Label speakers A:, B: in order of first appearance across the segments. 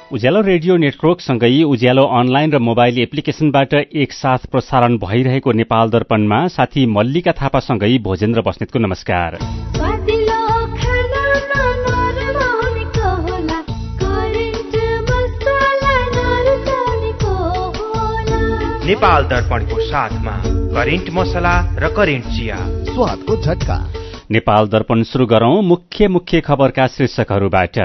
A: उज्यालो radio नेटवर्कसँगै उज्यालो online र mobile एप्लिकेशनबाट एकसाथ प्रसारण भइरहेको नेपाल दर्पणमा साथी मल्लिका थापासँगै भोजेन्द्र बस्नेतको नमस्कार।
B: नेपाल दर्पणको साथमा करेन्ट मसला र करेन्ट चिया,
C: स्वादको झट्का।
A: नेपाल दर्पण सुरु गरौं मुख्य खबरका शीर्षकहरूबाट।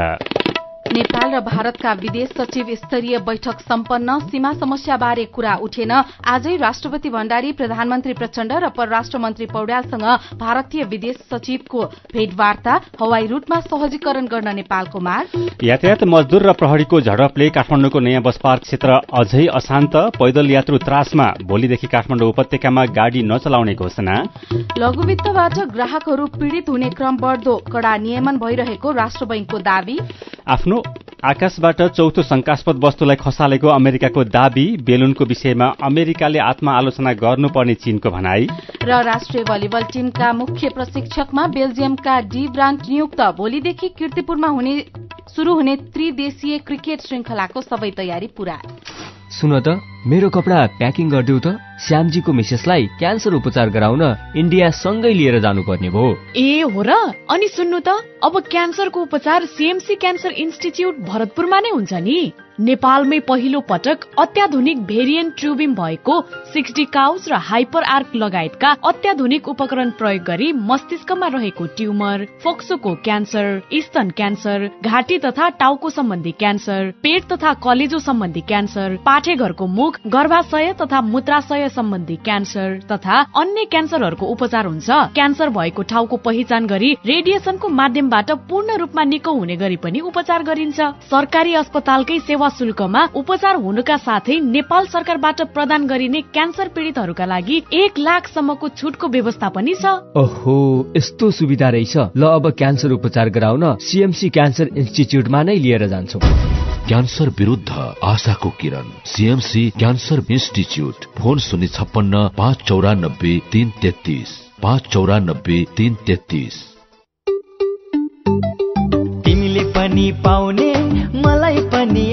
D: नेपाल र भारतका विदेश सचिव स्तरीय बैठक सम्पन्न, सीमा समस्याबारे कुरा उठेन। आजै राष्ट्रपति भण्डारी, प्रधानमन्त्री प्रचण्ड र परराष्ट्र मन्त्री पौड्यालसँग भारतीय विदेश सचिवको भेटवार्ता। हवाई रूटमा सहजीकरण गर्न नेपालको माग।
A: यातायात मजदूर र प्रहरीको झडपले काठमाडौँको नयाँ बस पार्क क्षेत्र अझै अशान्त। पैदल यात्रु त्रासमा, भोलिदेखि काठमाडौँ उपत्यकामा गाड़ी नचलाउने घोषणा।
D: लघुवित्तबाट ग्राहकहरू पीड़ित हुने क्रम बढ्दो, कड़ा नियमन भइरहेको राष्ट्र बैंकको दावी।
A: आफ्नो आकाशबाट चौथो शंकास्पद वस्तुलाई खसालेको अमेरिकाको दावी। बेलुनको विषयमा अमेरिकाले आत्मआलोचना गर्नुपर्ने चीनको भनाई।
D: र राष्ट्रिय भलिबल टीमका मुख्य प्रशिक्षकमा बेल्जियमका डी ब्रान्ट नियुक्त। भोलिदेखि कीर्तिपुरमा शुरू हुने त्रिदेशीय क्रिकेट श्रृंखलाको सबै तयारी पूरा।
E: सुन त, मेरो कपडा प्याकिङ गरिदेऊ त। श्यामजीको मिसेसलाई क्यान्सर उपचार गराउन इन्डिया सँगै लिएर जानुपर्ने भयो।
F: ए हो र? अनि सुन्नु त, अब क्यान्सरको उपचार सीएमसी क्यान्सर इन्स्टिच्युट भरतपुरमा नै हुन्छ नि। नेपालमै पहिलो पटक अत्याधुनिक भेरिएन्ट ट्युबिम भएको 60 काउज र हाइपर आर्क लगायतका अत्याधुनिक उपकरण प्रयोग गरी मस्तिष्कमा रहेको ट्युमर, फोक्सोको क्यान्सर, स्तन क्यान्सर, घाँटी तथा टाउको सम्बन्धी क्यान्सर, पेट तथा कलेजो सम्बन्धी क्यान्सर, पाठेघरको मुख, गर्भाशय तथा मूत्राशय सम्बन्धी क्यान्सर तथा अन्य क्यान्सरहरूको उपचार हुन्छ। क्यान्सर भएको ठाउँको पहिचान गरी रेडिएसनको माध्यमबाट पूर्ण रूपमा निको हुने गरी पनि उपचार गरिन्छ। सरकारी अस्पतालकै सेवा शुल्कमा उपचार हुनुका साथै नेपाल सरकारबाट प्रदान गरिने क्यान्सर पीड़ितहरूका लागि 1 लाखसम्मको छुटको व्यवस्था पनि छ।
E: ओहो, यस्तो सुविधा रहेछ। ल, अब क्यान्सर उपचार गराउन सीएमसी क्यान्सर इन्स्टिच्युटमा नै लिएर जान्छौं।
G: क्यान्सर विरुद्ध आशाको किरण, सीएमसी क्यान्सर इन्स्टिच्युट। फोन 056 594 333 594 333।
H: तिमीले पनि पाउने, मलाई पनि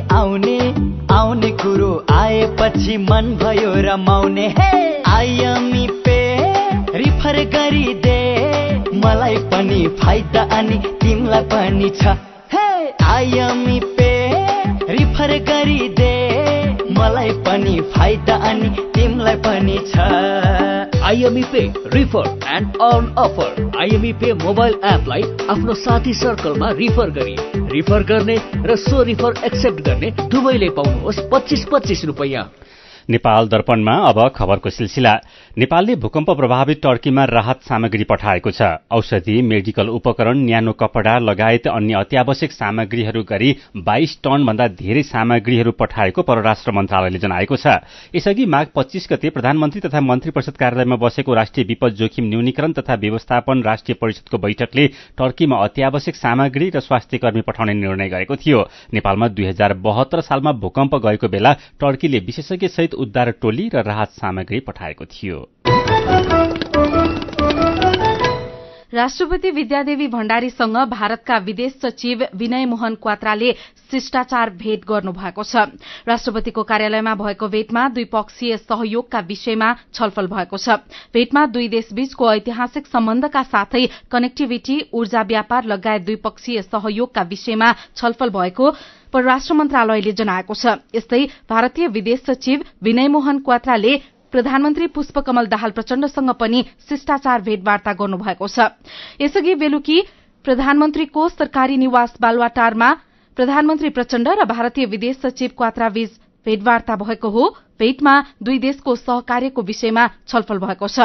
H: आउने कुरो आएपछि मन भयो रमाउने। आइएमई पे रिफर गरिदे, मलाई पनि फाइदा अनि तिमीलाई पनि छ। आइएमई पे रिफर गरिदे, मलाई पनि फाइदा अनि तिमीलाई पनि छ।
I: IME pay refer and earn offer. IME pay mobile एपलाई आफ्नो साथी सर्कलमा रिफर गर्ने र सो रिफर एक्सेप्ट गर्ने दुवैले पाउनुहोस् 25-25 रुपैयाँ।
A: नेपाल दर्पणमा अब खबरको सिलसिला। नेपालले भूकम्प प्रभावित टर्कीमा राहत सामग्री पठाएको छ। औषधि, मेडिकल उपकरण, न्यानो कपडा लगायत अन्य अत्यावश्यक सामग्रीहरू गरी 22 टन भन्दा धेरै सामग्रीहरू पठाएको परराष्ट्र मन्त्रालयले जनाएको छ। यसअघि माघ 25 गते प्रधानमन्त्री तथा मन्त्री परिषद कार्यालयमा बसेको राष्ट्रिय विपद जोखिम न्यूनीकरण तथा व्यवस्थापन राष्ट्रिय परिषदको बैठकले टर्कीमा अत्यावश्यक सामग्री र स्वास्थ्य कर्मी पठाउने निर्णय गरेको थियो। नेपालमा 2072 सालमा भूकम्प गएको बेला टर्कीले विशेषज्ञ सहित उद्धार टोली र राहत सामग्री पठाएको थियो।
D: राष्ट्रपति विद्यादेवी भण्डारीसँग भारतका विदेश सचिव विनय मोहन क्वात्राले शिष्टाचार भेट गर्नुभएको छ। राष्ट्रपतिको कार्यालयमा भएको भेटमा द्विपक्षीय सहयोगका विषयमा छलफल भएको छ। भेटमा दुई देशबीचको ऐतिहासिक सम्बन्धका साथै कनेक्टिभिटी, ऊर्जा व्यापार लगायत द्विपक्षीय सहयोगका विषयमा छलफल भएको परराष्ट्र मन्त्रालयले जनाएको छ। यस्तै भारतीय विदेश सचिव विनय मोहन क्वात्राले प्रधानमन्त्री पुष्पकमल दाहाल प्रचण्डसँग पनि शिष्टाचार भेटवार्ता गर्नुभएको छ। यसअघि बेलुकी प्रधानमन्त्रीको सरकारी निवास बालुवाटारमा प्रधानमन्त्री प्रचण्ड र भारतीय विदेश सचिव क्वात्राबीच भेटवार्ता भएको हो। भेटमा दुई देशको सहकार्यको विषयमा छलफल भएको छ।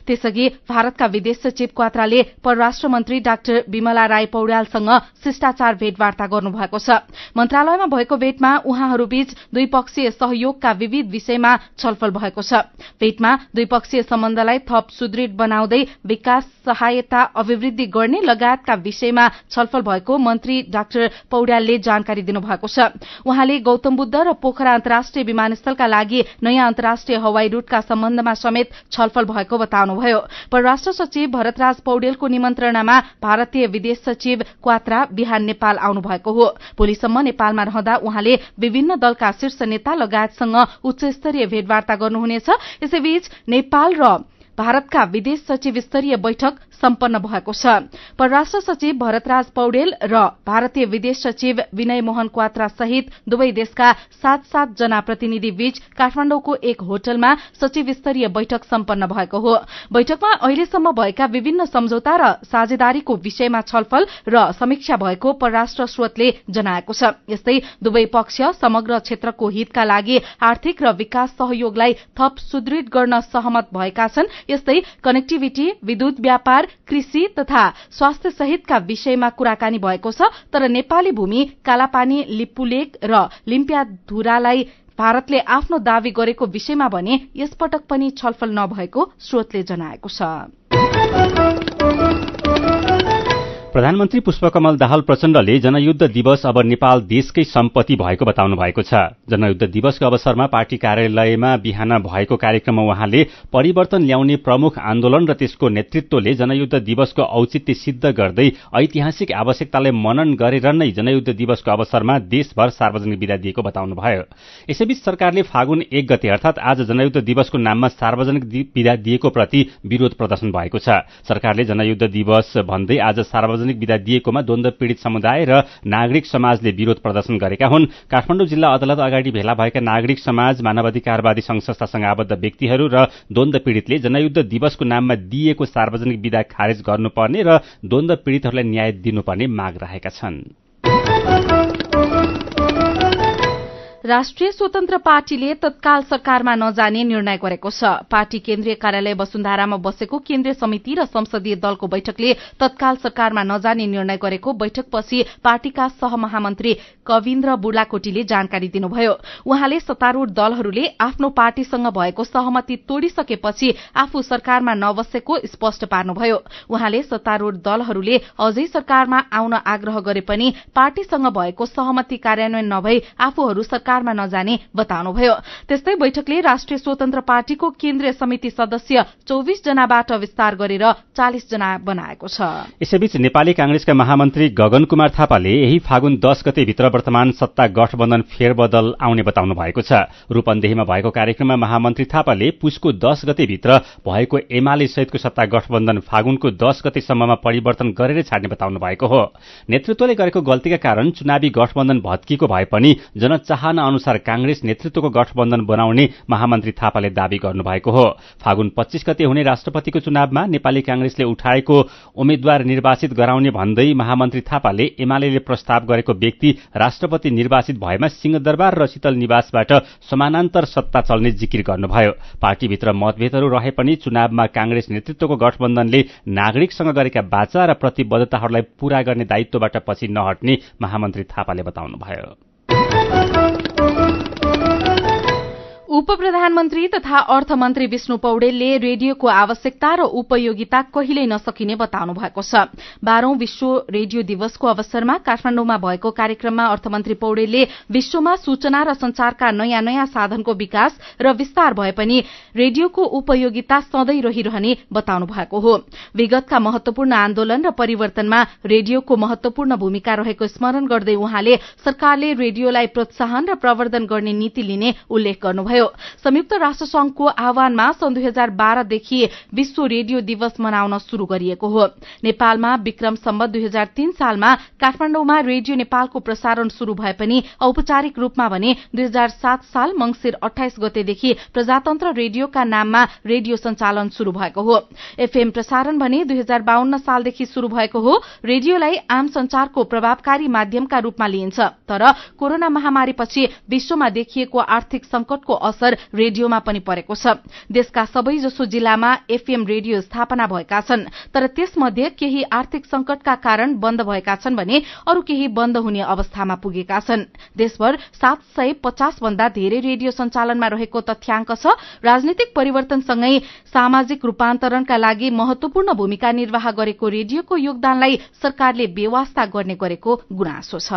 D: त्यसअघि भारतका विदेश सचिव क्वात्राले परराष्ट्र मन्त्री डाक्टर विमला राय पौड्यालसँग शिष्टाचार भेटवार्ता गर्नुभएको छ। मन्त्रालयमा भएको भेटमा उहाँहरूबीच द्विपक्षीय सहयोगका विविध विषयमा छलफल भएको छ। भेटमा द्विपक्षीय सम्बन्धलाई थप सुदृढ बनाउँदै विकास सहायता अभिवृद्धि गर्ने लगायतका विषयमा छलफल भएको मन्त्री डाक्टर पौड्यालले जानकारी दिनुभएको छ। उहाँले गौतम बुद्ध र पोखरा अन्तर्राष्ट्रिय विमानस्थलका लागि नयाँ अन्तर्राष्ट्रिय हवाई रूटका सम्बन्धमा समेत छलफल भएको बताउनुभयो। परराष्ट्र सचिव भरतराज पौडेलको निमन्त्रणामा भारतीय विदेश सचिव क्वात्रा बिहान नेपाल आउनु भएको हो। भोलिसम्म नेपालमा रहँदा उहाँले विभिन्न दलका शीर्ष नेता लगायतसँग उच्चस्तरीय भेटवार्ता गर्नुहुनेछ। यसैबीच नेपाल र भारतका विदेश सचिव स्तरीय बैठक सम्पन्न भएको छ। परराष्ट्र सचिव भरतराज पौडेल र भारतीय विदेश सचिव विनय मोहन क्वात्रा सहित दुवै देशका 7-7 जना प्रतिनिधि बीच काठमाडौँको एक होटलमा सचिव स्तरीय बैठक सम्पन्न भएको हो। बैठकमा अहिलेसम्म भएका विभिन्न सम्झौता र साझेदारीको विषयमा छलफल र समीक्षा भएको परराष्ट्र स्रोतले जनाएको छ। यस्तै दुवै पक्ष समग्र क्षेत्रको हितका लागि आर्थिक र विकास सहयोगलाई थप सुदृढ गर्न सहमत भएका छन्। यस्तै कनेक्टिभिटी, विद्युत व्यापार, कृषि तथा स्वास्थ्य सहितका विषयमा कुराकानी भएको छ। तर नेपाली भूमि, कालापानी, लिपुलेक र लिम्पियाधुरालाई भारतले आफ्नो दावी गरेको विषयमा भने यसपटक पनि छलफल नभएको स्रोतले जनाएको छ।
A: प्रधानमन्त्री पुष्पकमल दाहाल प्रचण्डले जनयुद्ध दिवस अब नेपाल देशकै सम्पत्ति भएको बताउनु भएको छ। जनयुद्ध दिवसको अवसरमा पार्टी कार्यालयमा बिहान भएको कार्यक्रममा उहाँले परिवर्तन ल्याउने प्रमुख आन्दोलन र त्यसको नेतृत्वले जनयुद्ध दिवसको औचित्य सिद्ध गर्दै ऐतिहासिक आवश्यकतालाई मनन गरेर नै जनयुद्ध दिवसको अवसरमा देशभर सार्वजनिक विदा दिएको बताउनुभयो। यसैबीच सरकारले फागुन 1 गते अर्थात आज जनयुद्ध दिवसको नाममा सार्वजनिक विदा दिएको प्रति विरोध प्रदर्शन भएको छ। सरकारले जनयुद्ध दिवस भन्दै आज सार्वजनिक विदा दिएकोमा द्वन्द्व पीड़ित समुदाय र नागरिक समाजले विरोध प्रदर्शन गरेका हुन्। काठमाडौँ जिल्ला अदालत अगाडि भेला भएका नागरिक समाज, मानवाधिकारवादी संघ संस्थासँग आबद्ध व्यक्तिहरू र द्वन्द्व पीड़ितले जनयुद्ध दिवसको नाममा दिएको सार्वजनिक विदा खारेज गर्नुपर्ने र द्वन्द्व पीड़ितहरूलाई न्याय दिनुपर्ने माग राखेका छन्।
D: राष्ट्रिय स्वतन्त्र पार्टीले तत्काल सरकारमा नजाने निर्णय गरेको छ। पार्टी केन्द्रीय कार्यालय वसुन्धरामा बसेको केन्द्रीय समिति र संसदीय दलको बैठकले तत्काल सरकारमा नजाने निर्णय गरेको बैठकपछि पार्टीका सहमहामन्त्री कविन्द्र बुढाकोटीले जानकारी दिनुभयो। उहाँले सत्तारूढ़ दलहरूले आफ्नो पार्टीसँग भएको सहमति तोडिसकेपछि आफू सरकारमा नबसेको स्पष्ट पार्नुभयो। उहाँले सत्तारूढ़ दलहरूले अझै सरकारमा आउन आग्रह गरे पनि पार्टीसँग भएको सहमति कार्यान्वयन नभई आफूहरू सरकारमा नजाने बताउनुभयो। त्यस्तै बैठकले राष्ट्रिय स्वतन्त्र पार्टीको केन्द्रीय समिति सदस्य 24 जनाबाट विस्तार गरेर 40 जना बनाएको छ।
A: यसैबीच नेपाली कांग्रेसका महामन्त्री गगन कुमार थापाले यही फागुन 10 गते भित्र वर्तमान सत्ता गठबन्धन फेरबदल आउने बताउनु भएको छ। रूपन्देहीमा भएको कार्यक्रममा महामन्त्री थापाले पुसको 10 गते भित्र भएको एमाले सहितको सत्ता गठबन्धन फागुनको 10 गतेसम्ममा परिवर्तन गरेर छाड्ने बताउनु भएको हो। नेतृत्वले गरेको गल्तीका कारण चुनावी गठबन्धन भत्किएको भए पनि जनचाहना अनुसार कांग्रेस नेतृत्वको गठबन्धन बनाउने महामन्त्री थापाले दावी गर्नुभएको हो। फागुन 25 गते हुने राष्ट्रपतिको चुनावमा नेपाली कांग्रेसले उठाएको उम्मेद्वार निर्वाचित गराउने भन्दै महामन्त्री थापाले एमालेले प्रस्ताव गरेको व्यक्ति राष्ट्रपति निर्वाचित भएमा सिंहदरबार र शीतल निवासबाट समानान्तर सत्ता चल्ने जिकिर गर्नुभयो। पार्टीभित्र मतभेदहरू रहे पनि चुनावमा कांग्रेस नेतृत्वको गठबन्धनले नागरिकसँग गरेका वाचा र प्रतिबद्धताहरूलाई पूरा गर्ने दायित्वबाट पछि नहट्ने महामन्त्री थापाले बताउनुभयो।
D: उपप्रधानमन्त्री तथा अर्थमन्त्री विष्णु पौडेलले रेडियोको आवश्यकता र उपयोगिता कहिल्यै नसकिने बताउनु भएको छ। 12औं विश्व रेडियो दिवसको अवसरमा काठमाडौँमा भएको कार्यक्रममा अर्थमन्त्री पौडेलले विश्वमा सूचना र संचारका नयाँ नयाँ साधनको विकास र विस्तार भए पनि रेडियोको उपयोगिता सधैं रहिरहने बताउनु भएको हो। विगतका महत्वपूर्ण आन्दोलन र परिवर्तनमा रेडियोको महत्वपूर्ण भूमिका रहेको स्मरण गर्दै उहाँले सरकारले रेडियोलाई प्रोत्साहन र प्रवर्धन गर्ने नीति लिने उल्लेख गर्नुभयो। संयुक्त राष्ट्र संघको आह्वानमा सन् 2012 देखि विश्व रेडियो दिवस मनाउन शुरू गरिएको हो। नेपालमा विक्रम सम्वत 2003 सालमा काठमाडौँमा रेडियो नेपालको प्रसारण शुरू भए पनि औपचारिक रूपमा भने 2007 साल मंसिर 28 गतेदेखि प्रजातन्त्र रेडियोका नाममा रेडियो सञ्चालन शुरू भएको हो। एफएम प्रसारण भने 2052 सालदेखि शुरू भएको हो। रेडियोलाई आम संचारको प्रभावकारी माध्यमका रूपमा लिइन्छ, तर कोरोना महामारीपछि विश्वमा देखिएको आर्थिक संकटको असर रेडियोमा पनि परेको छ। देशका सबैजसो जिल्लामा एफएम रेडियो स्थापना भएका छन्, तर त्यसमध्ये केही आर्थिक संकटका कारण बन्द भएका छन् भने अरू केही बन्द हुने अवस्थामा पुगेका छन्। देशभर 750 भन्दा धेरै रेडियो सञ्चालनमा रहेको तथ्याङ्क छ। राजनीतिक परिवर्तनसँगै सामाजिक रूपान्तरणका लागि महत्वपूर्ण भूमिका निर्वाह गरेको रेडियोको योगदानलाई सरकारले बेवास्ता गर्ने गरेको गुनासो छ।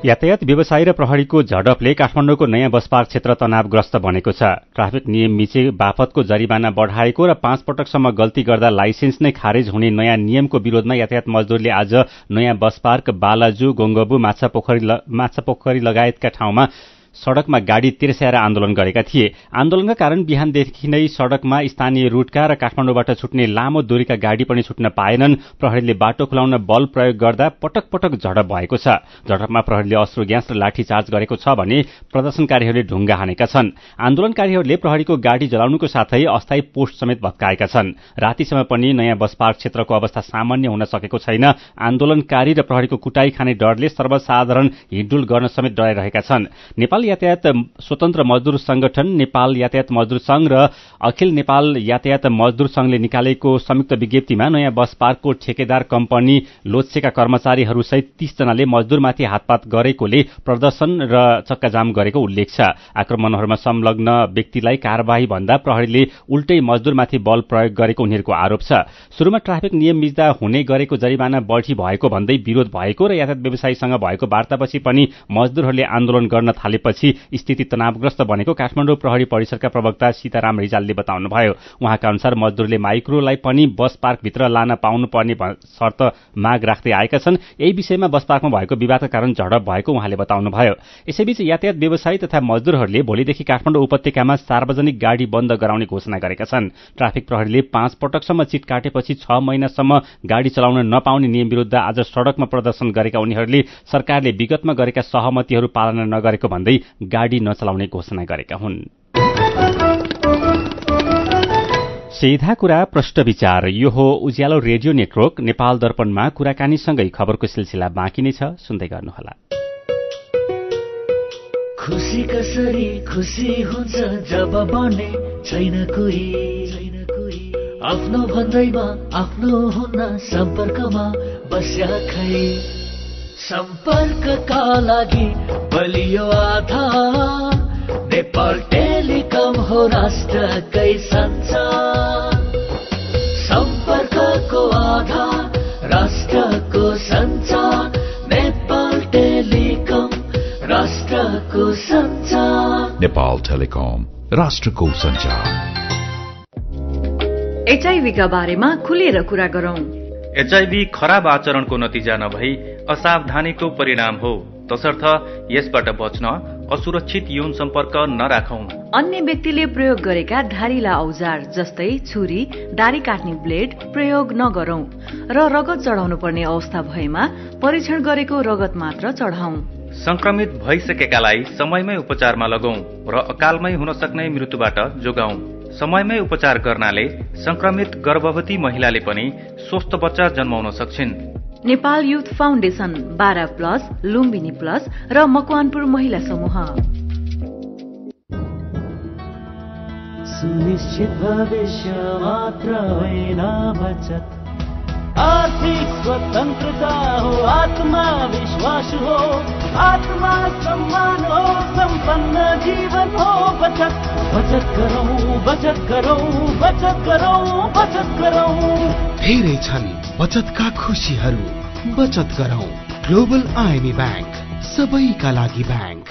A: यातायात व्यवसायी र प्रहरीको झडपले काठमाडौँको नयाँ बस पार्क क्षेत्र तनावग्रस्त बनेको छ। ट्राफिक नियम मिचे बापतको जरिवाना बढ़ाएको र 5 पटकसम्म गल्ती गर्दा लाइसेन्स नै खारेज हुने नयाँ नियमको विरोधमा यातायात मजदुरले आज नयाँ बस पार्क, बालाजु, गोङ्गबु, माछापोखरी लगायतका ठाउँमा सड़कमा गाड़ी तिर्स्याएर आन्दोलन गरेका थिए। आन्दोलनका कारण बिहानदेखि नै सड़कमा स्थानीय रूटका र काठमाडौँबाट छुट्ने लामो दूरीका गाड़ी पनि छुट्न पाएनन्। प्रहरीले बाटो खुलाउन बल प्रयोग गर्दा पटक पटक झडप भएको छ। झडपमा प्रहरीले अश्रु ग्यास र लाठीचार्ज गरेको छ भने प्रदर्शनकारीहरूले ढुङ्गा हानेका छन्। आन्दोलनकारीहरूले प्रहरीको गाड़ी जलाउनुको साथै अस्थायी पोस्ट समेत भत्काएका छन्। रातिसम्म पनि नयाँ बस पार्क क्षेत्रको अवस्था सामान्य हुन सकेको छैन। आन्दोलनकारी र प्रहरीको कुटाई खाने डरले सर्वसाधारण हिँडडुल गर्न समेत डराइरहेका छन्। नेपाल यातायात स्वतन्त्र मजदुर संगठन, नेपाल यातायात मजदुर संघ र अखिल नेपाल यातायात मजदुर संघले निकालेको संयुक्त विज्ञप्तिमा नयाँ बस पार्कको ठेकेदार कम्पनी लोत्सेका कर्मचारीहरूसहित 30 जनाले मजदुरमाथि हातपात गरेकोले प्रदर्शन र चक्काजाम गरेको उल्लेख छ। आक्रमणहरूमा संलग्न व्यक्तिलाई कार्यवाही भन्दा प्रहरीले उल्टै मजदुरमाथि बल प्रयोग गरेको उनीहरूको आरोप छ। सुरुमा ट्राफिक नियम मिच्दा हुने गरेको जरिवाना बढ़ी भएको भन्दै विरोध भएको र यातायात व्यवसायीसँग भएको वार्तापछि पनि मजदुरहरूले आन्दोलन गर्न थालेपछि स्थिति तनावग्रस्त बनेको काठमाडौँ प्रहरी परिसरका प्रवक्ता सीताराम रिजालले बताउनुभयो। उहाँका अनुसार मजदुरले माइक्रोलाई पनि बस पार्कभित्र लान पाउनुपर्ने शर्त माग राख्दै आएका छन्। यही विषयमा बस पार्कमा भएको विवादका कारण झडप भएको उहाँले बताउनुभयो। यसैबीच यातायात व्यवसायी तथा मजदुरहरूले भोलिदेखि काठमाडौँ उपत्यकामा सार्वजनिक गाड़ी बन्द गराउने घोषणा गरेका छन्। ट्राफिक प्रहरीले 5 पटकसम्म चिट काटेपछि 6 महिनासम्म गाड़ी चलाउन नपाउने नियम विरुद्ध आज सड़कमा प्रदर्शन गरेका उनीहरूले सरकारले विगतमा गरेका सहमतिहरू पालना नगरेको भन्दै गाड़ी नचलाउने घोषणा गरेका हुन्। सीधा कुरा प्रष्ट विचार, यो हो उज्यालो रेडियो नेटवर्क नेपाल दर्पणमा कुराकानीसँगै खबरको सिलसिला बाँकी नै छ, सुन्दै गर्नुहोला।
I: खुशी कसरी खुशी हुन्छ जब बने छैन कोही, आफ्नो भन्दैमा आफ्नो हुन सम्पर्कमा बस्या खै। सम्पर्कका लागि बलियो आधार नेपाल टेलिकम हो राष्ट्रकै सञ्चार। सम्पर्कको आधार राष्ट्रको सञ्चार, नेपाल टेलिकम राष्ट्रको सञ्चार।
G: नेपाल टेलिकम राष्ट्रको सञ्चार।
F: एचआईभी का बारेमा खुलेर कुरा गरौं।
C: एचआईभी खराब आचरणको नतिजा नभई असावधानीको परिणाम हो, तसर्थ यसबाट बच्न असुरक्षित यौन सम्पर्क नराखौं।
F: अन्य व्यक्तिले प्रयोग गरेका धारिला औजार जस्तै छुरी, दारी काट्ने ब्लेड प्रयोग नगरौं र रगत चढाउनु पर्ने अवस्था भएमा परीक्षण गरेको रगत मात्र चढाउँ।
C: संक्रमित भइसकेकालाई समयमै उपचारमा लगौं र अकालमै हुन सक्ने मृत्युबाट जोगाउँ। समयमै उपचार गर्नाले संक्रमित गर्भवती महिलाले पनि स्वस्थ बच्चा जन्माउन सक्छिन्।
F: Nepal youth foundation, 12+ Lumbini plus र मकवानपुर महिला समूह।
H: सुनिश्चित भविष्य मात्र होइन बचत, आर्थिक स्वतन्त्रता हो, आत्मविश्वास हो, आत्मा सम्मान हो, सम्पन्न जीवन हो। बचत बचत गरौँ, बचत गरौँ, बचत गरौँ, बचत गरौँ।
J: धेरै छन् बचतका खुशीहरू, बचत गरौँ। ग्लोबल आईएमई बैंक, सबैका लागि बैंक।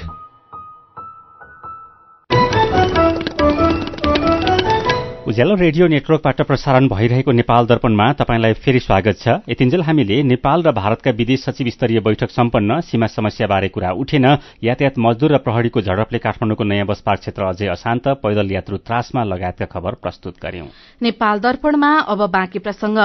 A: उज्यालो रेडियो नेटवर्कबाट प्रसारण भइरहेको नेपाल दर्पणमा तपाईंलाई फेरि स्वागत छ। यतिन्जेल हामीले नेपाल र भारतका विदेश सचिव स्तरीय बैठक सम्पन्न, सीमा समस्याबारे कुरा उठेन, यातायात मजदुर र प्रहरीको झडपले काठमाडौँको नयाँ बस पार्क क्षेत्र अझै अशान्त, पैदल यात्रु त्रासमा लगायतका खबर प्रस्तुत गर्यौं।
D: नेपाल दर्पणमा अब बाँकी प्रसंग।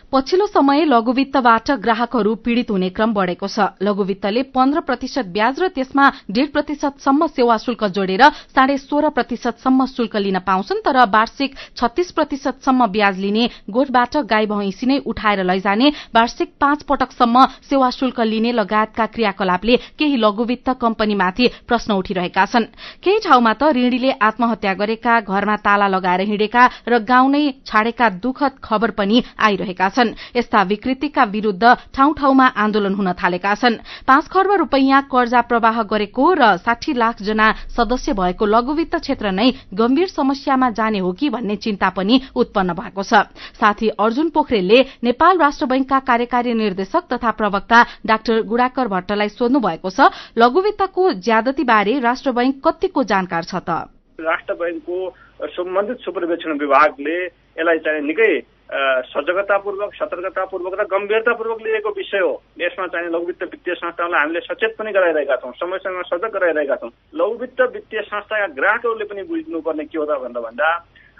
D: पछिल्लो समय लघुवित्तबाट ग्राहकहरू पीड़ित हुने क्रम बढ़ेको छ। लघुवित्तले 15% ब्याज र त्यसमा 1.5% सम्म सेवा शुल्क जोडेर 16.5% सम्म शुल्क लिन पाउँछन्, तर वार्षिक 36% सम्म ब्याज लिने, गोठबाट गाई भैंसी नै उठाएर लैजाने, वार्षिक 5 पटकसम्म सेवा शुल्क लिने लगायतका क्रियाकलापले केही लघुवित्त कम्पनीमाथि प्रश्न उठिरहेका छन्। केही ठाउँमा त ऋणीले आत्महत्या गरेका, घरमा ताला लगाएर हिँडेका र गाउँ नै छाडेका दुःखद खबर पनि आइरहेका छन्। यस्ता विकृतिका विरूद्ध ठाउँ ठाउँमा आन्दोलन हुन थालेका छन्। 5 खर्ब रुपैयाँ कर्जा प्रवाह गरेको र 60 लाख जना सदस्य भएको लघुवित्त क्षेत्र नै गम्भीर समस्यामा जाने हो कि भन्ने चिन्ता पनि उत्पन्न भएको छ। साथी अर्जुन पोखरेलले नेपाल राष्ट्र बैंकका कार्यकारी निर्देशक तथा प्रवक्ता डाक्टर गुडाकर भट्टलाई सोध्नु भएको छ, लघुवित्तको ज्यादती बारे राष्ट्र बैंक कतिको जानकार छ त?
K: राष्ट्र बैंकको सम्बन्धित सुपरभिजन विभागले यसलाई चाहिँ निकै सजगतापूर्वक, सतर्कतापूर्वक र गम्भीरतापूर्वक लिएको विषय हो। यसमा चाहिँ लघुवित्त वित्तीय संस्थालाई हामीले सचेत पनि गराइरहेका छौँ, समयसँग सजग गराइरहेका छौँ। लघुवित्त वित्तीय संस्थाका ग्राहकहरूले पनि बुझ्नुपर्ने के हो त भन्दा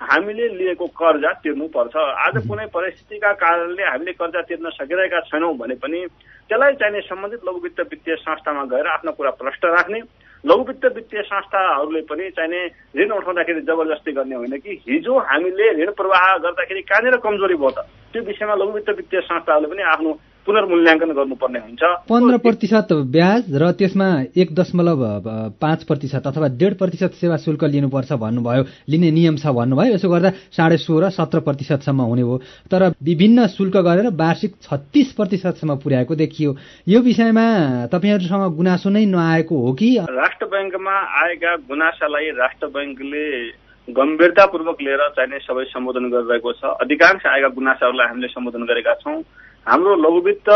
K: हामीले लिएको कर्जा तिर्नुपर्छ। आज कुनै परिस्थितिका कारणले हामीले कर्जा तिर्न सकिरहेका छैनौँ भने पनि त्यसलाई चाहिने सम्बन्धित लघुवित्त वित्तीय संस्थामा गएर आफ्नो कुरा प्रष्ट राख्ने, लघुवित्त वित्तीय संस्थाहरूले पनि चाहिने ऋण उठाउँदाखेरि जबरजस्ती गर्ने होइन कि हिजो हामीले ऋण प्रवाह गर्दाखेरि कहाँनिर कमजोरी भयो त, त्यो विषयमा लघुवित्त वित्तीय संस्थाहरूले पनि आफ्नो पुनर्मूल्याङ्कन गर्नुपर्ने हुन्छ।
L: 15% ब्याज र त्यसमा 1.5% अथवा 1.5% सेवा शुल्क लिनुपर्छ भन्नुभयो, लिने नियम छ भन्नुभयो। यसो गर्दा 16.5-17% सम्म हुने हो, तर विभिन्न शुल्क गरेर वार्षिक 36% सम्म पुर्याएको देखियो। यो विषयमा तपाईहरुसँग गुनासो नै नआएको हो कि?
K: राष्ट्र बैंकमा आएका गुनासालाई राष्ट्र बैंकले गम्भीरतापूर्वक लिएर चाहिने सबै सम्बोधन गरिरहेको छ। अधिकांश आएका गुनासाहरूलाई हामीले सम्बोधन गरेका छौँ। हाम्रो लघुवित्त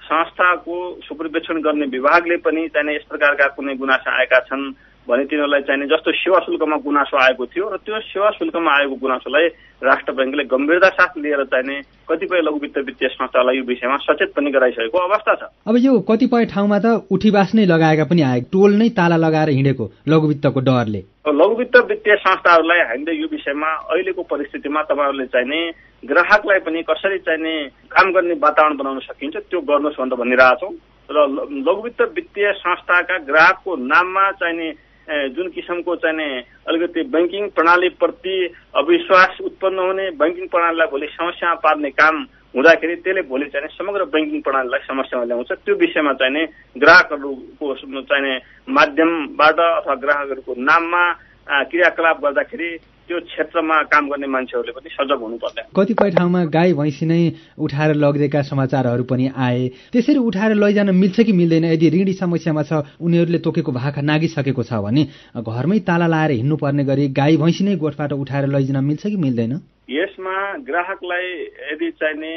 K: संस्थाको सुपरभिजन गर्ने विभागले पनि चाहिने यस प्रकारका कुनै गुनासा आएका छन् भने तिनीहरूलाई चाहिने जस्तो सेवा शुल्कमा गुनासो आएको थियो र त्यो सेवा शुल्कमा आएको गुनासोलाई राष्ट्र बैंकले गम्भीरता साथ लिएर चाहिने कतिपय लघुवित्त वित्तीय संस्थालाई यो विषयमा सचेत पनि गराइसकेको अवस्था छ।
L: अब यो कतिपय ठाउँमा त उठीवास नै लगाएका पनि आए, टोल नै ताला लगाएर हिँडेको लघुवित्तको डरले।
K: लघुवित्त वित्तीय संस्थाहरूलाई हामीले यो विषयमा अहिलेको परिस्थितिमा तपाईहरूले चाहिने ग्राहकलाई पनि कसरी चाहिने काम गर्ने वातावरण बनाउन सकिन्छ त्यो गर्नुहोस् भनेर भनिरहेछौँ र लघुवित्त वित्तीय संस्थाका ग्राहकको नाममा चाहिने जुन किसिमको चाहिने अलिकति बैंकिङ प्रणालीप्रति अविश्वास उत्पन्न हुने, बैंकिङ प्रणालीलाई भोलि समस्यामा पार्ने काम हुँदाखेरि त्यसले भोलि चाहिने समग्र बैंकिङ प्रणालीलाई समस्यामा ल्याउँछ। त्यो विषयमा चाहिने ग्राहकहरूको चाहिने माध्यमबाट अथवा ग्राहकहरूको नाममा क्रियाकलाप गर्दाखेरि त्यो क्षेत्रमा काम गर्ने मान्छेहरूले पनि सजग हुनुपर्छ।
L: कतिपय ठाउँमा गाई भैँसी नै उठाएर लगिदिएका समाचारहरू पनि आए। त्यसरी उठाएर लैजान मिल्छ कि मिल्दैन? यदि ऋणी समस्यामा छ, उनीहरूले तोकेको भाका नागिसकेको छ भने घरमै ताला लाएर हिँड्नुपर्ने गरी गाई भैँसी नै गोठबाट उठाएर लैजान मिल्छ कि मिल्दैन?
K: यसमा ग्राहकलाई यदि चाहिने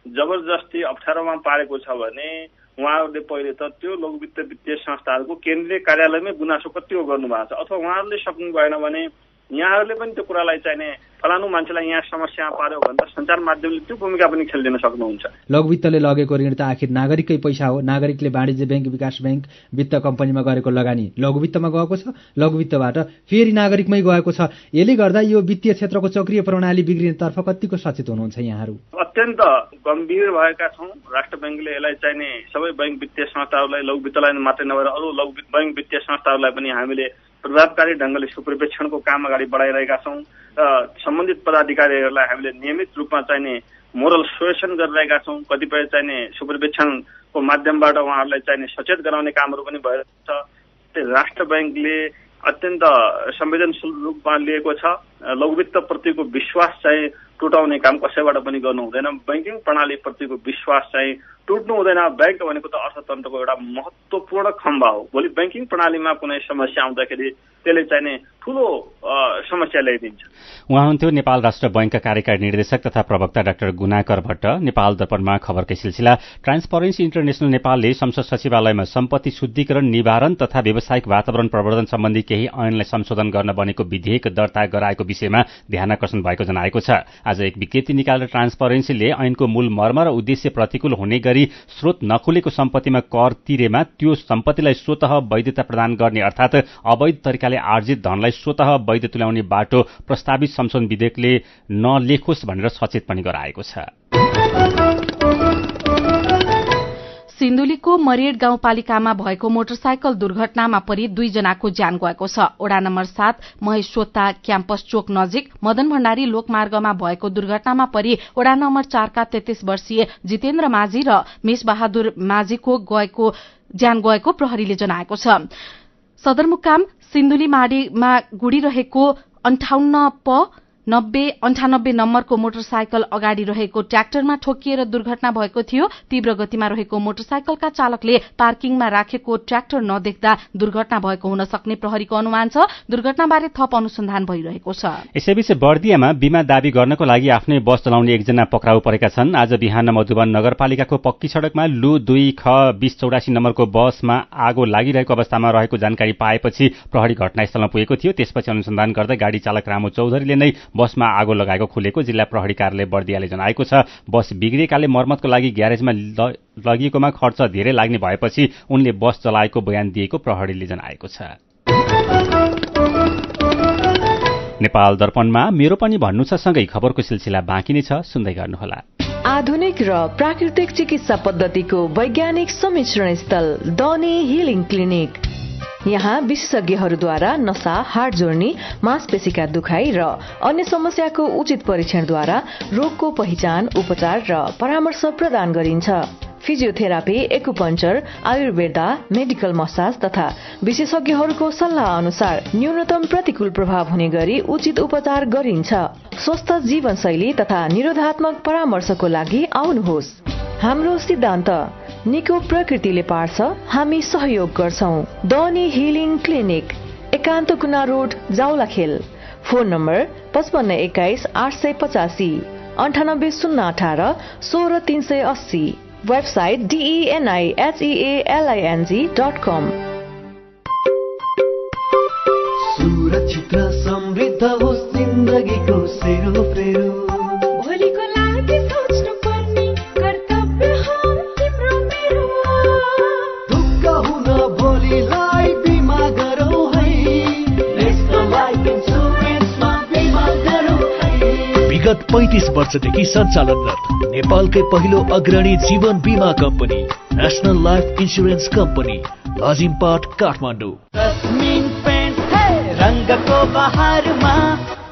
K: जबरजस्ती अप्ठ्यारोमा पारेको छ भने उहाँहरूले पहिले त त्यो लघुवित्त वित्तीय संस्थाहरूको केन्द्रीय कार्यालयमै गुनासो कतिको गर्नुभएको छ, अथवा उहाँहरूले सक्नु भएन भने यहाँहरूले पनि त्यो कुरालाई चाहिने फलानु मान्छेलाई यहाँ समस्या पार्यो भनेर सञ्चार माध्यमले त्यो भूमिका पनि खेलिदिन सक्नुहुन्छ।
L: लघुवित्तले लगेको ऋण त आखिर नागरिककै पैसा हो। नागरिकले वाणिज्य बैंक, विकास बैंक, वित्त कम्पनीमा गरेको लगानी लघुवित्तमा गएको छ, लघुवित्तबाट फेरि नागरिकमै गएको छ। यसले गर्दा यो वित्तीय क्षेत्रको चक्रीय प्रणाली बिग्रिनेतर्फ कतिको सचेत हुनुहुन्छ यहाँहरू?
K: अत्यन्त गम्भीर भएका छौँ। राष्ट्र बैंकले यसलाई चाहिने सबै बैंक वित्तीय संस्थाहरूलाई, लघुवित्तलाई मात्रै नभएर अरू बैंक वित्तीय संस्थाहरूलाई पनि हामीले प्रभावकारी ढङ्गले सुपरभिजनको काम अगाडि बढाइरहेका छौँ र सम्बन्धित पदाधिकारीहरूलाई हामीले नियमित रूपमा चाहिने मोरल सुएसन गरिरहेका छौँ। कतिपय चाहिने सुपरभिजनको माध्यमबाट उहाँहरूलाई चाहिने सचेत गराउने कामहरू पनि भइरहेको छ। राष्ट्र बैंकले अत्यन्त संवेदनशील रूपमा लिएको छ। लघुवित्तप्रतिको विश्वास चाहिँ टुटाउने काम कसैबाट पनि गर्नु हुँदैन। बैंकिङ प्रणालीप्रतिको विश्वास चाहिँ टुट्नु हुँदैन। बैंक भनेको त अर्थतन्त्रको एउटा महत्त्वपूर्ण खम्बा हो। भोलि बैंकिङ प्रणालीमा कुनै समस्या आउँदाखेरि त्यसले चाहिने ठूलो समस्या ल्याइदिन्छ।
A: उहाँ हुनुहुन्थ्यो नेपाल राष्ट्र बैंकका कार्यकारी निर्देशक तथा प्रवक्ता डाक्टर गुणाकर भट्ट। नेपाल दर्पणमा खबरकै सिलसिला। ट्रान्सपरेन्सी इन्टरनेशनल नेपालले संसद सचिवालयमा सम्पत्ति शुद्धिकरण, निवारण तथा व्यावसायिक वातावरण प्रवर्धन सम्बन्धी केही ऐनलाई संशोधन गर्न बनेको विधेयक दर्ता गराएको विषयमा ध्यानाकर्षण भएको जनाएको छ। आज एक विज्ञप्ति निकालेर ट्रान्सपरेन्सीले ऐनको मूल मर्म र उद्देश्य प्रतिकूल हुने गरी स्रोत नखुलेको सम्पत्तिमा कर तिरेमा त्यो सम्पत्तिलाई स्वतः वैधता प्रदान गर्ने अर्थात अवैध तरिकाले आर्जित धनलाई स्वतः वैध तुल्याउने बाटो प्रस्तावित संशोधन विधेयकले नलेखोस् भनेर सचेत पनि गराएको छ।
D: सिन्धुलीको मरेड गाउँपालिकामा भएको मोटरसाइकल दुर्घटनामा परि 2 जनाको ज्यान गएको छ। वडा नम्बर 7 महेश्वता क्याम्पस चोक नजिक मदन भण्डारी लोकमार्गमा भएको दुर्घटनामा परि वडा नम्बर 4 का 33 वर्षीय जितेन्द्र माझी र मेष बहादुर माझीको ज्यान गएको प्रहरीले जनाएको छ। सदरमुकाम सिन्धुली माडीमा गुडिरहेको 58 प 9098 नम्बरको मोटरसाइकल अगाडि रहेको ट्र्याक्टरमा ठोकिएर दुर्घटना भएको थियो। तीव्र गतिमा रहेको मोटरसाइकलका चालकले पार्किङमा राखेको ट्र्याक्टर नदेख्दा दुर्घटना भएको हुन सक्ने प्रहरीको अनुमान छ। दुर्घटनाबारे थप अनुसन्धान भइरहेको छ।
A: यसैबीच बर्दियामा बीमा दावी गर्नको लागि आफ्नै बस चलाउने एकजना पक्राउ परेका छन्। आज बिहान मधुवन नगरपालिकाको पक्की सड़कमा लु 2 ख 2084 नम्बरको बसमा आगो लागिरहेको अवस्थामा रहेको जानकारी पाएपछि प्रहरी घटनास्थलमा पुगेको थियो। त्यसपछि अनुसन्धान गर्दै गाडी चालक रामु चौधरीले नै बसमा आगो लगाएको खुलेको जिल्ला प्रहरी कार्यालय बर्दियाले जनाएको छ। बस बिग्रिएकाले मर्मतको लागि ग्यारेजमा लगिएकोमा खर्च धेरै लाग्ने भएपछि उनले बस चलाएको बयान दिएको प्रहरीले जनाएको छ। नेपाल दर्पणमा मेरो पनि भन्नु छ सँगै खबरको सिलसिला बाँकी नै छ, सुन्दै गर्नुहोला।
M: आधुनिक र प्राकृतिक चिकित्सा पद्धतिको वैज्ञानिक सम्मिश्रण स्थल डनी हिलिङ क्लिनिक। यहाँ विशेषज्ञहरूद्वारा नसा, हाड जोड्नी, मांसपेशीका दुखाइ र अन्य समस्याको उचित परीक्षणद्वारा रोगको पहिचान, उपचार र परामर्श प्रदान गरिन्छ। Physiotherapy, acupuncture, Ayurveda, medical massage तथा विशेषज्ञहरूको सल्लाह अनुसार न्यूनतम प्रतिकूल प्रभाव हुने गरी उचित उपचार गरिन्छ। स्वस्थ जीवनशैली तथा निरोधात्मक परामर्शको लागि आउनुहोस्। हाम्रो सिद्धान्त निको प्रकृतिले पार्छ, हामी सहयोग गर्छौं। डनी हिलिङ क्लिनिक, एकान्त कुना road, Jawalakhel. Phone number 5521 885, 98 018 16380। Website denihealing.com।
H: सुरक्षित र समृद्ध होस् जिन्दगीको सेरोफेरो। भोलिको लागि सोच्नु पर्ने कर्तव्य हो तिम्रो मेरो। ढुक्क हुन भोलिलाई बिमा गरौँ है, नेशनल लाइफ इन्सुरेन्समा बिमा गरौँ है।
I: विगत 35 वर्षदेखि सञ्चालनरत नेपालकै पहिलो अग्रणी जीवन बीमा company national life insurance company, Lazimpat, Kathmandu.
H: Jasmine paint रंगको बहारमा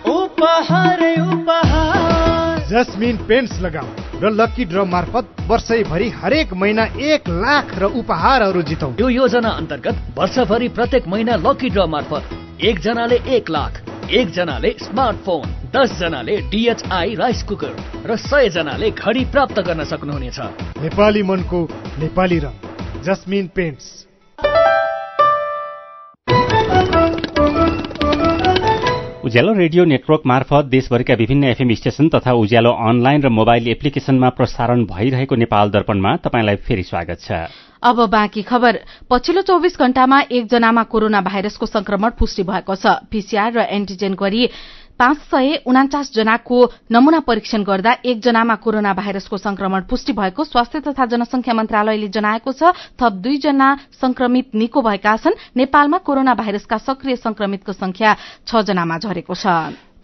H: उपहार उपहार।
N: जस्मिन पेन्ट्स लगाऊ र लकी ड्र मार्फत वर्षैभरि हरेक महिना 1 लाख र उपहारहरू जितौं।
I: यो योजना अन्तर्गत वर्षभरि प्रत्येक महिना लकी ड्र मार्फत 1 जनाले 1 लाख, 1 जनाले स्मार्टफोन, 10 जनाले DHI राइस कुकर र 100 जनाले घडी प्राप्त गर्न सक्नुहुनेछ।
N: नेपाली मनको नेपाली रङ, जस्मिन पेन्ट्स।
A: उज्यालो रेडियो नेटवर्क मार्फत देशभरिका विभिन्न FM स्टेशन तथा उज्यालो अनलाइन र मोबाइल एप्लिकेशनमा प्रसारण भइरहेको नेपाल दर्पणमा तपाईंलाई फेरि स्वागत छ।
D: अब बाँकी खबर। पछिल्लो 24 घण्टामा 1 जनामा कोरोना भाइरसको संक्रमण पुष्टि भएको छ। PCR र एन्टिजेन गरी 549 जनाको नमूना परीक्षण गर्दा 1 जनामा कोरोना भाइरसको संक्रमण पुष्टि भएको स्वास्थ्य तथा जनसंख्या मन्त्रालयले जनाएको छ। थप 2 जना संक्रमित निको भएका छन्। नेपालमा कोरोना भाइरसका सक्रिय संक्रमितको संख्या 6 जनामा झरेको छ।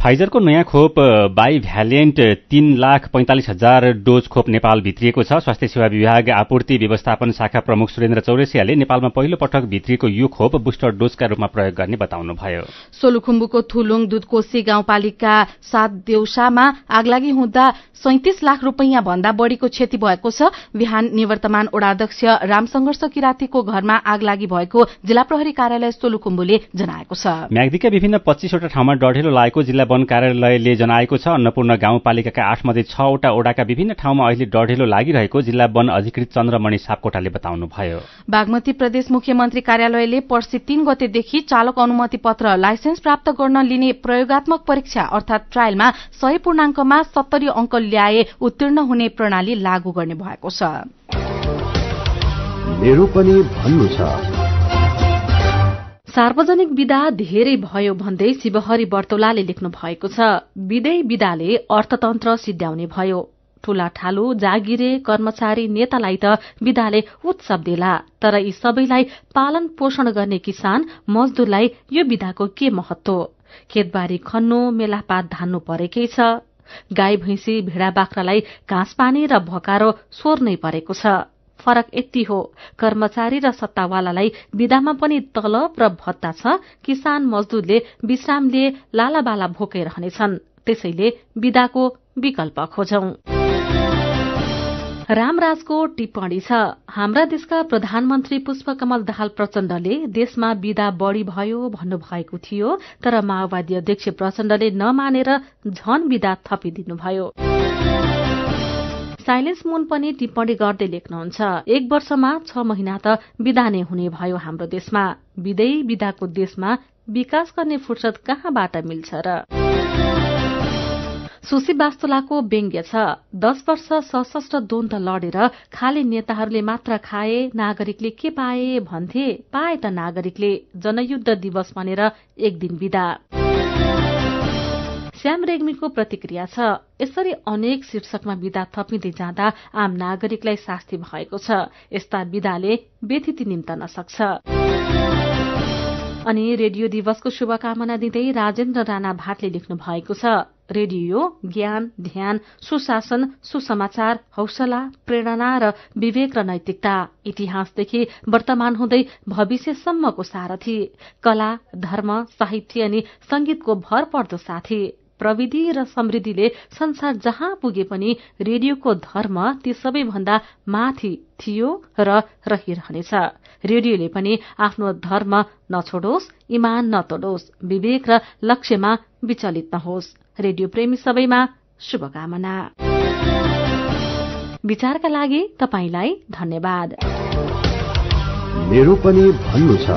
A: फाइजरको नयाँ खोप बाइभ्यालेन्ट 3,45,000 डोज खोप नेपाल भित्रिएको छ। स्वास्थ्य सेवा विभाग आपूर्ति व्यवस्थापन शाखा प्रमुख सुरेन्द्र चौरसियाले नेपालमा पहिलो पटक भित्रिएको यो खोप बुस्टर डोजका रूपमा प्रयोग गर्ने बताउनुभयो।
D: सोलुखुम्बुको थुलुङ दुधकोशी गाउँपालिका 7 देउसामा आगलागी हुँदा 37 लाख रुपैयाँ भन्दा बढ़ीको क्षति भएको छ। बिहान निवर्तमान ओडाध्यक्ष रामसंघर्ष किरातीको घरमा आगलागी भएको जिल्ला प्रहरी कार्यालय सोलुखुम्बुले जनाएको छ।
A: म्याग्दीका विभिन्न 25 वटा ठाउँमा डढेलो लागेको जिल्ला वन कार्यालयले जनाएको छ। अन्नपूर्ण गाउँपालिकाका 8 मध्ये 6 वटा ओडाका विभिन्न ठाउँमा अहिले डढेलो लागिरहेको जिल्ला वन अधिकृत चन्द्रमणि सापकोटाले बताउनुभयो।
D: बागमती प्रदेश मुख्यमन्त्री कार्यालयले पर्सि 3 गतेदेखि चालक अनुमति पत्र लाइसेन्स प्राप्त गर्न लिने प्रयोगात्मक परीक्षा अर्थात ट्रायलमा 100 पूर्णाङ्कमा 70 अंक ल्याए उत्तीर्ण हुने प्रणाली लागू गर्ने भएको छ।
O: मेरो पनि भन्नु छ।
D: सार्वजनिक विदा धेरै भयो भन्दै शिवहरि बर्तौलाले लेख्नु भएको छ। विदाले अर्थतन्त्र सिद्ध्याउने भयो। ठूला ठालु जागिरे कर्मचारी नेतालाई त विदाले उत्सव देला, तर यी सबैलाई पालन पोषण गर्ने किसान मजदूरलाई यो विदाको के महत्व? खेतबारी खन्नु, मेलापात धान्नु परेकै छ। गाई भैंसी भेडा बाख्रालाई घाँस पानी र भकारो सोर्नै परेको छ। फरक यति हो, कर्मचारी र सत्तावालालाई विदामा पनि तलब र भत्ता छ। किसान मजदूरले विश्राम लिए लालाबाला भोकै रहनेछन्। त्यसैले विदाको विकल्प खोजौं। रामराजको टिप्पणी छ। हाम्रा देशका प्रधानमन्त्री पुष्पकमल दाहाल प्रचण्डले देशमा विदा बढ़ी भयो भन्नुभएको थियो, तर माओवादी अध्यक्ष प्रचण्डले नमानेर झन विदा थपिदिनुभयो। साइलेन्स मुन पनि टिप्पणी गर्दै लेख्नुहुन्छ, 1 वर्षमा 6 महिना त विदा नै हुने भयो हाम्रो देशमा। विदाको देशमा विकास गर्ने फुर्सद कहाँबाट मिल्छ र? सुशी वास्तुलाको व्यङ्ग्य छ। 10 वर्ष सशस्त्र द्वन्द लडेर खाली नेताहरूले मात्र खाए, नागरिकले के पाए भन्थे? पाए त नागरिकले जनयुद्ध दिवस भनेर 1 दिन विदा। श्याम रेग्मीको प्रतिक्रिया छ, यसरी अनेक शीर्षकमा विदा थपिँदै जाँदा आम नागरिकलाई शास्ति भएको छ। यस्ता विदाले व्यथिति निम्तन सक्छ। अनि रेडियो दिवसको शुभकामना दिँदै राजेन्द्र राणा भाटले लेख्नु भएको छ, रेडियो ज्ञान, ध्यान, सुशासन, सुसमाचार, हौसला, प्रेरणा र विवेक र नैतिकता, इतिहासदेखि वर्तमान हुँदै भविष्यसम्मको सारथी, कला, धर्म, साहित्य अनि संगीतको भरपर्दो साथी। प्रविधि र समृद्धिले संसार जहाँ पुगे पनि रेडियोको धर्म ती सबैभन्दा माथि थियो र रहिरहनेछ। रेडियोले पनि आफ्नो धर्म नछोडोस्, इमान नतोडोस्, विवेक र लक्ष्यमा विचलित नहोस्। रेडियो प्रेमी सबैमा शुभकामना। विचारका लागि तपाईलाई धन्यवाद।
O: मेरो पनि भन्नु छ।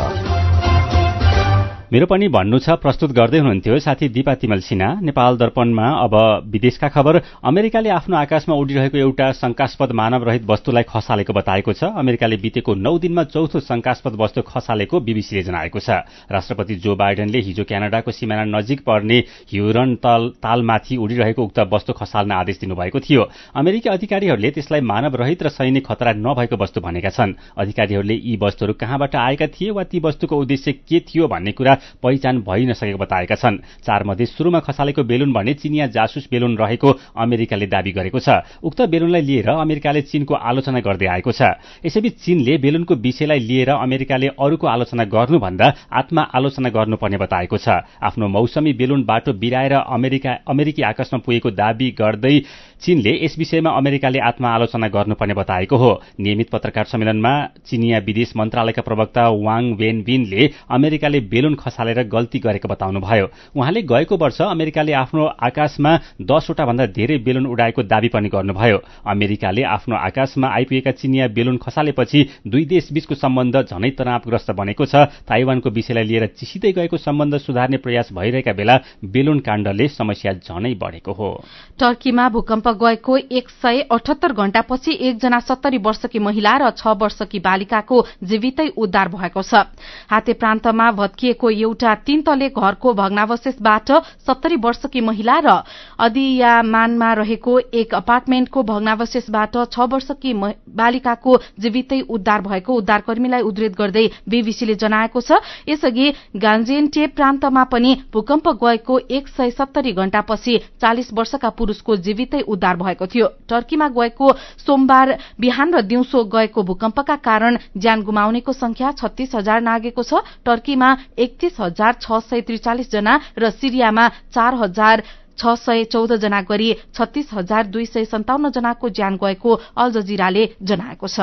A: मेरो पनि भन्नु छ प्रस्तुत गर्दै हुनुहुन्थ्यो साथी दिपा तिमल सिन्हा। नेपाल दर्पणमा अब विदेशका खबर। अमेरिकाले आफ्नो आकाशमा उडिरहेको एउटा शंकास्पद मानवरहित वस्तुलाई खसालेको बताएको छ। अमेरिकाले बितेको 9 दिनमा चौथो शंकास्पद वस्तु खसालेको बीबीसीले जनाएको छ। राष्ट्रपति जो बाइडेनले हिजो क्यानाडाको सिमाना नजिक पर्ने ह्युरन तालमाथि उडिरहेको उक्त वस्तु खसाल्न आदेश दिनुभएको थियो। अमेरिकी अधिकारीहरूले त्यसलाई मानवरहित र सैनिक खतरा नभएको वस्तु भनेका छन्। अधिकारीहरूले यी वस्तुहरू कहाँबाट आएका थिए वा ती वस्तुको उद्देश्य के थियो भन्ने कुरा पहिचान भइ नसकेको बताएका छन्। 4 मध्ये सुरुमा खसालेको बेलुन भने चिनिया जासुस बेलुन रहेको अमेरिकाले दावी गरेको छ। उक्त बेलुनलाई लिएर अमेरिकाले चीनको आलोचना गर्दै आएको छ। यसैबीच चीनले बेलुनको विषयलाई लिएर अमेरिकाले अरूको आलोचना गर्नुभन्दा आत्मा आलोचना गर्नुपर्ने बताएको छ। आफ्नो मौसमी बेलुन बाटो बिराएर अमेरिकी आकाशमा पुगेको दावी गर्दै चीनले यस विषयमा अमेरिकाले आत्मा आलोचना गर्नुपर्ने बताएको हो। नियमित पत्रकार सम्मेलनमा चिनिया विदेश मन्त्रालयका प्रवक्ता वाङ वेनबिनले अमेरिकाले बेलुन खसालेर गल्ती गरेको बताउनुभयो। उहाँले गएको वर्ष अमेरिकाले आफ्नो आकाशमा 10 वटा भन्दा धेरै बेलुन उडाएको दावी पनि गर्नुभयो। अमेरिकाले आफ्नो आकाशमा आइपुगेका चिनिया बेलुन खसालेपछि दुई देशबीचको सम्बन्ध झनै तनावग्रस्त बनेको छ। ताइवानको विषयलाई लिएर चिसिँदै गएको सम्बन्ध सुधार्ने प्रयास भइरहेका बेला बेलुन काण्डले समस्या झनै बढेको हो।
D: टर्कीमा भूकम्प गएको 178 घण्टापछि 1 जना 70 वर्षकी महिला र 6 वर्षकी बालिकाको जीवितै उद्धार भएको छ। हाते प्रान्तमा भत्किएको एउटा 3 तले घरको भग्नावशेषबाट 70 वर्षकी महिला र अधियामानमा रहेको एक अपार्टमेन्टको भग्नावशेषबाट 6 वर्षकी बालिकाको जीवितै उद्धार भएको उद्धारकर्मीलाई उद्धृत गर्दै बीबीसीले जनाएको छ। यसअघि गान्जिएन्टेप प्रान्तमा पनि भूकम्प गएको 170 घण्टापछि 40 वर्षका पुरूषको जीवितै उद्धार भएको थियो। टर्कीमा गएको सोमबार बिहान र दिउँसो गएको भूकम्पका कारण ज्यान गुमाउनेको संख्या 36,000 नागेको छ। टर्कीमा 31,643 जना र सिरियामा 4,614 जना गरी 36,257 जनाको ज्यान गएको अल जजिराले जनाएको छ।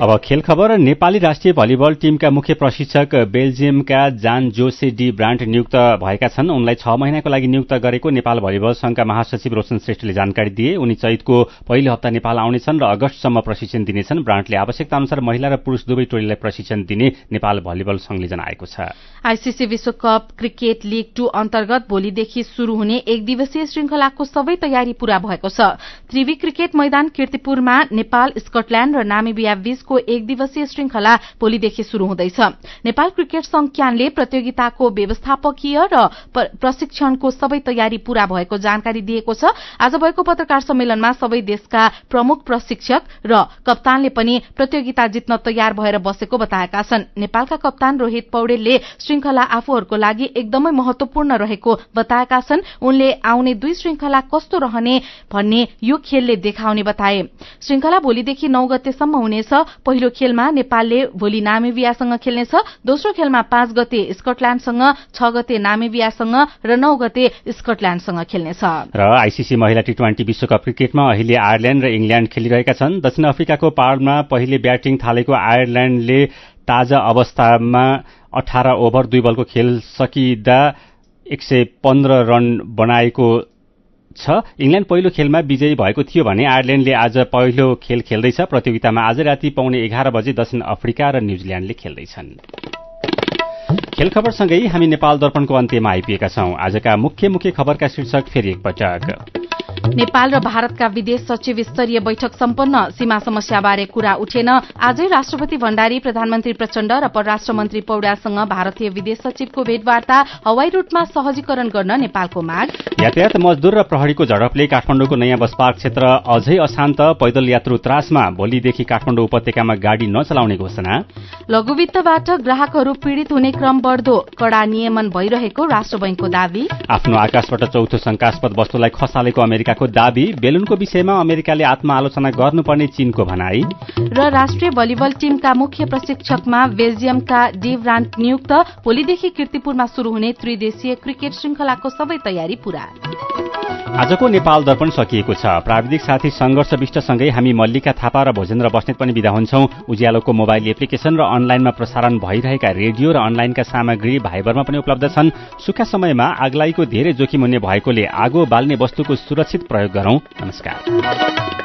A: अब खेल खबर। नेपाली राष्ट्रिय भलिबल टीमका मुख्य प्रशिक्षक बेल्जियमका जान जोसे डी ब्रान्ट नियुक्त भएका छन्। उनलाई 6 महिनाको लागि नियुक्त गरेको नेपाल भलिबल संघका महासचिव रोशन श्रेष्ठले जानकारी दिए। उनी चैतको पहिलो हप्ता नेपाल आउनेछन् र अगस्तसम्म प्रशिक्षण दिनेछन्। ब्रान्टले आवश्यकता अनुसार महिला र पुरूष दुवै टोलीलाई प्रशिक्षण दिने नेपाल भलिबल संघले जनाएको छ।
D: आईसीसी विश्वकप क्रिकेट लीग 2 अन्तर्गत भोलिदेखि शुरू हुने एक दिवसीय श्रृंखलाको सबै तयारी पूरा भएको छ। त्रिवी क्रिकेट मैदान कीर्तिपुरमा नेपाल, स्कटल्याण्ड र नामिबिया बीचको एक दिवसीय श्रृंखला भोलिदेखि शुरू हुँदैछ। नेपाल क्रिकेट संघ क्यानले प्रतियोगिताको व्यवस्थापकीय र प्रशिक्षणको सबै तयारी पूरा भएको जानकारी दिएको छ। आज भएको पत्रकार सम्मेलनमा सबै देशका प्रमुख प्रशिक्षक र कप्तानले पनि प्रतियोगिता जित्न तयार भएर बसेको बताएका छन्। नेपालका कप्तान रोहित पौडेलले श्रृंखला आफूहरूको लागि एकदमै महत्वपूर्ण रहेको बताएका छन्। उनले आउने 2 श्रृंखला कस्तो रहने भन्ने यो खेलले देखाउने बताए। श्रृंखला भोलिदेखि 9 गतेसम्म हुनेछ। पहिलो खेलमा नेपालले भोलि नामिबियासँग खेल्नेछ। दोस्रो खेलमा 5 गते स्कटल्याण्डसँग, 6 गते नामिबियासँग र 9 गते स्कटल्याण्डसँग खेल्नेछ।
A: र आईसीसी महिला टी20 विश्वकप क्रिकेटमा अहिले आयरल्याण्ड र इङ्ल्याण्ड खेलिरहेका छन्। दक्षिण अफ्रिकाको पार्डमा पहिले ब्याटिङ थालेको आयरल्याण्डले ताजा अवस्थामा 18 ओभर 2 बलको खेल सकिँदा 115 रन बनाएको छ। इङ्ल्याण्ड पहिलो खेलमा विजयी भएको थियो भने आयरल्याण्डले आज पहिलो खेल खेल्दैछ। प्रतियोगितामा आज राति 11:15 बजे दक्षिण अफ्रिका र न्यूजील्याण्डले खेल्दैछन्। खेल खबरसँगै हामी नेपाल दर्पणको अन्त्यमा आइपुगेका छौं। आजका मुख्य खबरका शीर्षक फेरि एकपटक।
D: नेपाल र भारतका विदेश सचिव स्तरीय बैठक सम्पन्न। सीमा समस्याबारे कुरा उठेन। आजै राष्ट्रपति भण्डारी, प्रधानमन्त्री प्रचण्ड र परराष्ट्र मन्त्री पौड्यालसँग भारतीय विदेश सचिवको भेटवार्ता। हवाई रूटमा सहजीकरण गर्न नेपालको माग।
A: यातायात मजदूर र प्रहरीको झडपले काठमाडौँको नयाँ बस पार्क क्षेत्र अझै अशान्त। पैदल यात्रु त्रासमा। भोलिदेखि काठमाडौँ उपत्यकामा गाडी नचलाउने घोषणा।
D: लघुवित्तबाट ग्राहकहरू पीड़ित हुने क्रम बढ्दो। कड़ा नियमन भइरहेको राष्ट्र बैंकको दावी।
A: आफ्नो आकाशबाट चौथो शंकास्पद वस्तुलाई खसालेको अमेरिकाको दावी। बेलुनको विषयमा अमेरिकाले आत्मआलोचना गर्नुपर्ने चीनको भनाई।
D: र राष्ट्रिय भलिबल टीमका मुख्य प्रशिक्षकमा बेल्जियमका डेभ रान्ट नियुक्त। भोलिदेखि कीर्तिपुरमा शुरू हुने त्रिदेशीय क्रिकेट श्रृंखलाको सबै तयारी पूरा।
A: आजको नेपाल दर्पण सकिएको छ। प्राविधिक साथी संघर्ष विष्टसँगै हामी मल्लिका थापा र भोजेन्द्र बस्नेत पनि बिदा हुन्छौं। उज्यालोको मोबाइल एप्लिकेशन र अनलाइनमा प्रसारण भइरहेका रेडियो र अनलाइनका सामग्री भाइबरमा पनि उपलब्ध छन्। सुक्खा समयमा आगलागीको धेरै जोखिम हुने भएकोले आगो बाल्ने वस्तुको सुरक्षित प्रयोग गरौं। नमस्कार।